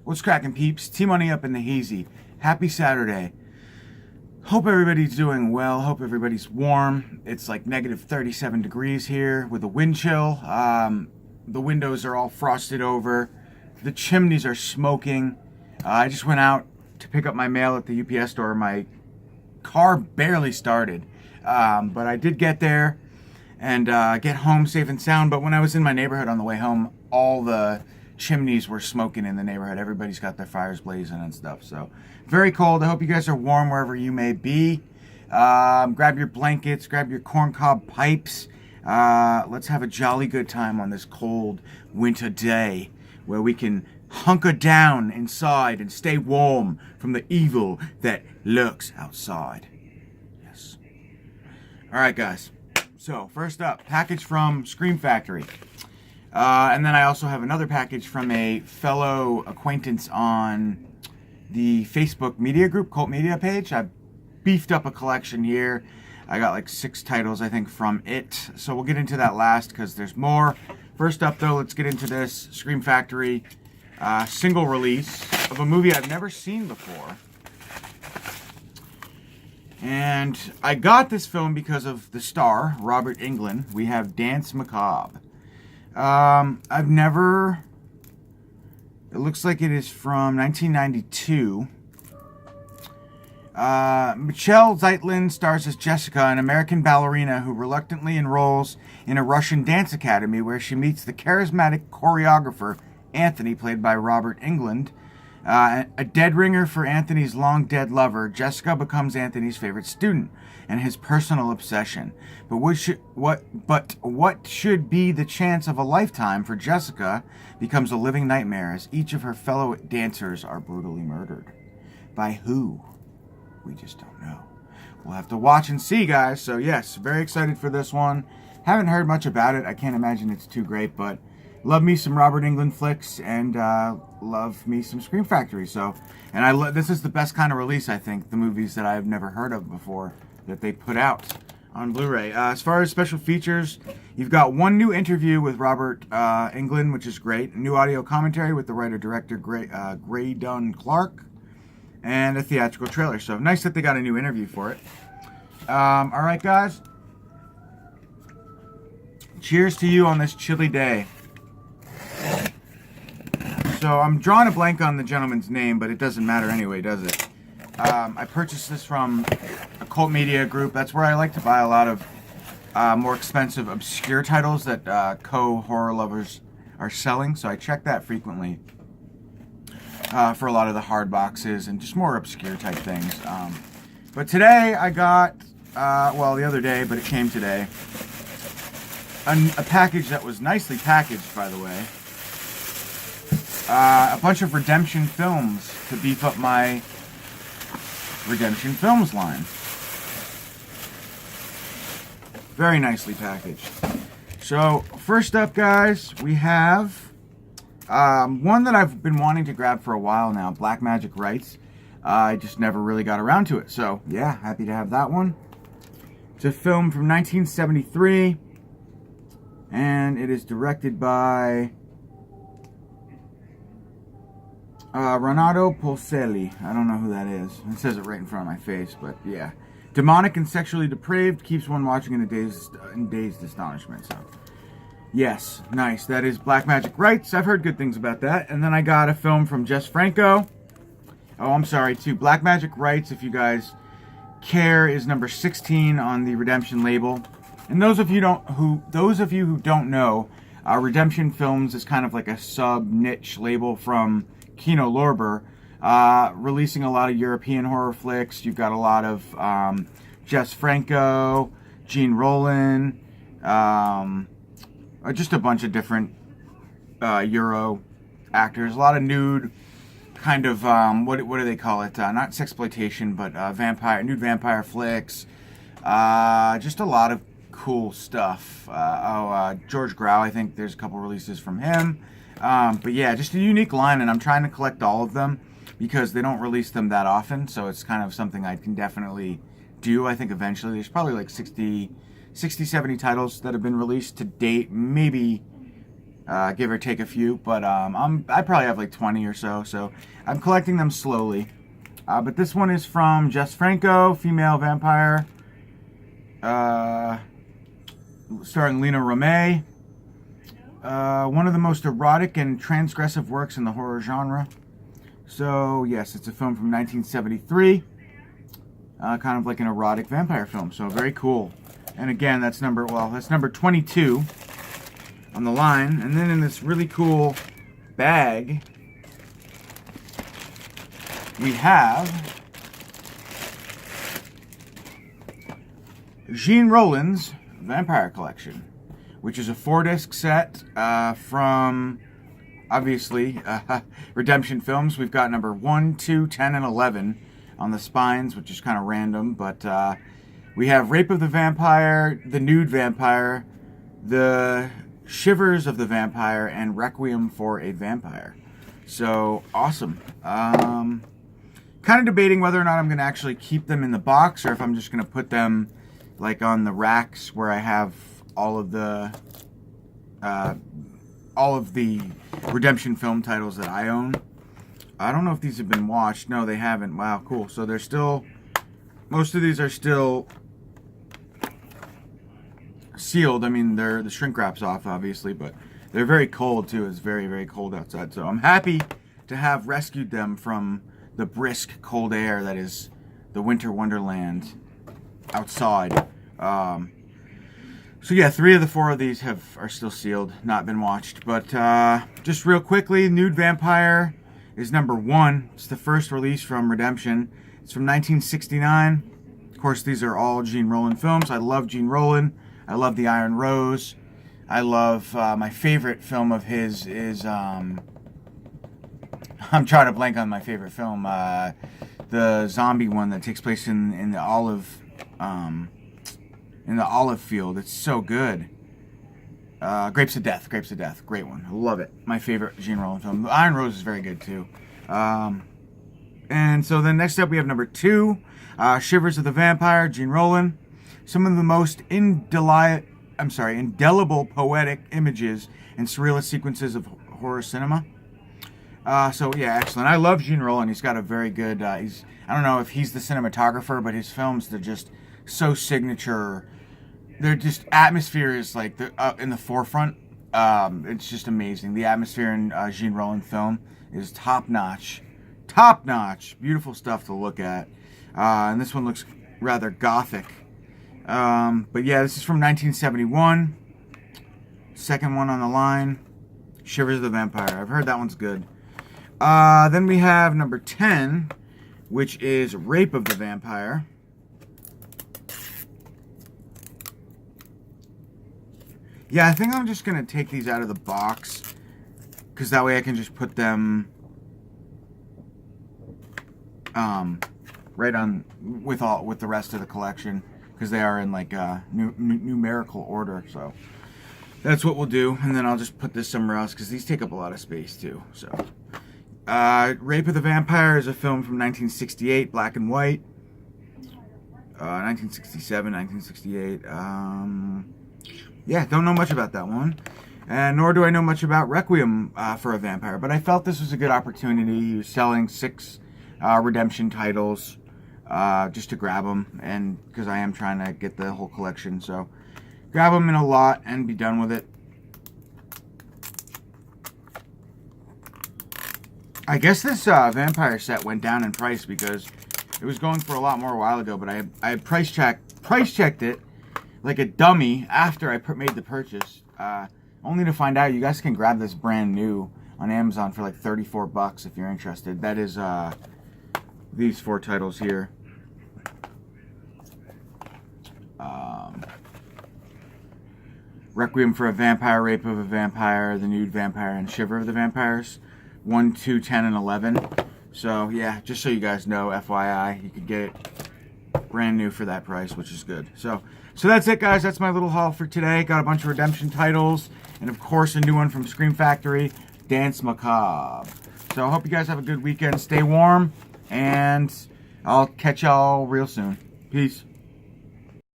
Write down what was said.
What's cracking, peeps? T-Money up in the hazy. Happy Saturday. Hope everybody's doing well. Hope everybody's warm. It's like negative 37 degrees here with a wind chill. The windows are all frosted over. The chimneys are smoking. I just went out to pick up my mail at the UPS store. My car barely started. But I did get there and get home safe and sound. But when I was in my neighborhood on the way home, all the chimneys were smoking in the neighborhood. Everybody's got their fires blazing and stuff. So very cold. I hope you guys are warm wherever you may be. Grab your blankets, grab your corncob pipes. Let's have a jolly good time on this cold winter day where we can hunker down inside and stay warm from the evil that lurks outside. Yes. All right, guys. So first up, package from Scream Factory. And then I also have another package from a fellow acquaintance on the Facebook media group, Cult Media page. I beefed up a collection here. I got like 6 titles, I think, from it. So we'll get into that last because there's more. First up, though, let's get into this Scream Factory single release of a movie I've never seen before. And I got this film because of the star, Robert Englund. We have Danse Macabre. I've never... It looks like it is from 1992. Michelle Zeitlin stars as Jessica, an American ballerina who reluctantly enrolls in a Russian dance academy where she meets the charismatic choreographer, Anthony, played by Robert Englund. A dead ringer for Anthony's long-dead lover, Jessica becomes Anthony's favorite student and his personal obsession. But what should be the chance of a lifetime for Jessica becomes a living nightmare as each of her fellow dancers are brutally murdered. By who? We just don't know. We'll have to watch and see, guys. So yes, very excited for this one. Haven't heard much about it. I can't imagine it's too great, but love me some Robert Englund flicks and love me some Scream Factory. So, and this is the best kind of release, I think, the movies that I've never heard of before that they put out on Blu-ray. As far as special features, you've got one new interview with Robert Englund, which is great. New audio commentary with the writer-director Gray Dunn Clark, and a theatrical trailer. So nice that they got a new interview for it. All right, guys. Cheers to you on this chilly day. So I'm drawing a blank on the gentleman's name, but it doesn't matter anyway, does it? I purchased this from a Cult Media group. That's where I like to buy a lot of more expensive, obscure titles that co-horror lovers are selling. So I check that frequently for a lot of the hard boxes and just more obscure type things. But today I got, well, the other day, but it came today, a package that was nicely packaged, by the way. A bunch of Redemption films to beef up my Redemption Films line. Very nicely packaged. So, first up, guys, we have one that I've been wanting to grab for a while now, Black Magic Rights. I just never really got around to it. So, yeah, happy to have that one. It's a film from 1973, and it is directed by Renato Polselli. I don't know who that is. It says it right in front of my face, but yeah. Demonic and sexually depraved, keeps one watching in dazed astonishment. So, yes, nice. That is Black Magic Rights. I've heard good things about that. And then I got a film from Jess Franco. Oh, I'm sorry, too. Black Magic Rights, if you guys care, is number 16 on the Redemption label. And those of you who don't know, Redemption Films is kind of like a sub-niche label from Kino Lorber, releasing a lot of European horror flicks. You've got a lot of Jess Franco, Gene Roland, just a bunch of different Euro actors. A lot of nude, kind of, what do they call it? Not sexploitation, but nude vampire flicks. Just a lot of cool stuff. George Grau, I think there's a couple releases from him. But yeah, just a unique line, and I'm trying to collect all of them because they don't release them that often, so it's kind of something I can definitely do, I think, eventually. There's probably like 60, 70 titles that have been released to date, maybe give or take a few, but I probably have like 20 or so, so I'm collecting them slowly. But this one is from Jess Franco, female vampire, starring Lena Romay. One of the most erotic and transgressive works in the horror genre. So yes, it's a film from 1973, kind of like an erotic vampire film. So very cool. And again, that's number 22 on the line. And then in this really cool bag, we have Jean Rollins' Vampire Collection, which is a 4-disc set from, obviously, Redemption Films. We've got number 1, 2, 10, and 11 on the spines, which is kind of random, but we have Rape of the Vampire, The Nude Vampire, The Shivers of the Vampire, and Requiem for a Vampire. So, awesome. Kind of debating whether or not I'm going to actually keep them in the box, or if I'm just going to put them like on the racks where I have all of the Redemption Film titles that I own. I don't know if these have been washed. No, they haven't. Wow, cool. So they're still, most of these are still sealed. I mean, the shrink wrap's off, obviously, but they're very cold too. It's very, very cold outside. So I'm happy to have rescued them from the brisk cold air that is the winter wonderland outside. So yeah, 3 of the 4 of these are still sealed, not been watched. But just real quickly, Nude Vampire is number 1. It's the first release from Redemption. It's from 1969. Of course, these are all Jean Rollin films. I love Jean Rollin. I love The Iron Rose. I love, my favorite film of his is, I'm trying to blank on my favorite film. The zombie one that takes place in the olive field. It's so good. Grapes of Death. Great one. I love it. My favorite Jean Rollin film. The Iron Rose is very good too. And so then next up we have number 2, Shivers of the Vampire, Jean Rollin. Some of the most indelible poetic images and surrealist sequences of horror cinema. So yeah, excellent. I love Jean Rollin. He's got a very good, I don't know if he's the cinematographer, but his films, they're just so signature. They're just, atmosphere is like in the forefront. It's just amazing. The atmosphere in Jean Rollin film is top notch. Beautiful stuff to look at. And this one looks rather gothic. But yeah, this is from 1971. Second one on the line, Shivers of the Vampire. I've heard that one's good. Then we have number 10, which is Rape of the Vampire. Yeah, I think I'm just going to take these out of the box, because that way I can just put them right on with the rest of the collection, because they are in like numerical order. So that's what we'll do, and then I'll just put this somewhere else, because these take up a lot of space too. So Rape of the Vampire is a film from 1968, black and white. 1967, 1968. Yeah, don't know much about that one. And nor do I know much about Requiem for a Vampire. But I felt this was a good opportunity. He was selling 6 Redemption titles just to grab them. And because I am trying to get the whole collection. So grab them in a lot and be done with it. I guess this vampire set went down in price because it was going for a lot more a while ago. But I price checked it like a dummy after I made the purchase, only to find out you guys can grab this brand new on Amazon for like $34 if you're interested. That is these 4 titles here. Requiem for a Vampire, Rape of a Vampire, The Nude Vampire, and Shiver of the Vampires. 1, 2, 10, and 11. So yeah, just so you guys know, FYI, you could get it brand new for that price, which is good. So that's it, guys. That's my little haul for today. Got a bunch of Redemption titles, and of course a new one from Scream Factory, Danse Macabre. So I hope you guys have a good weekend. Stay warm, and I'll catch y'all real soon. Peace.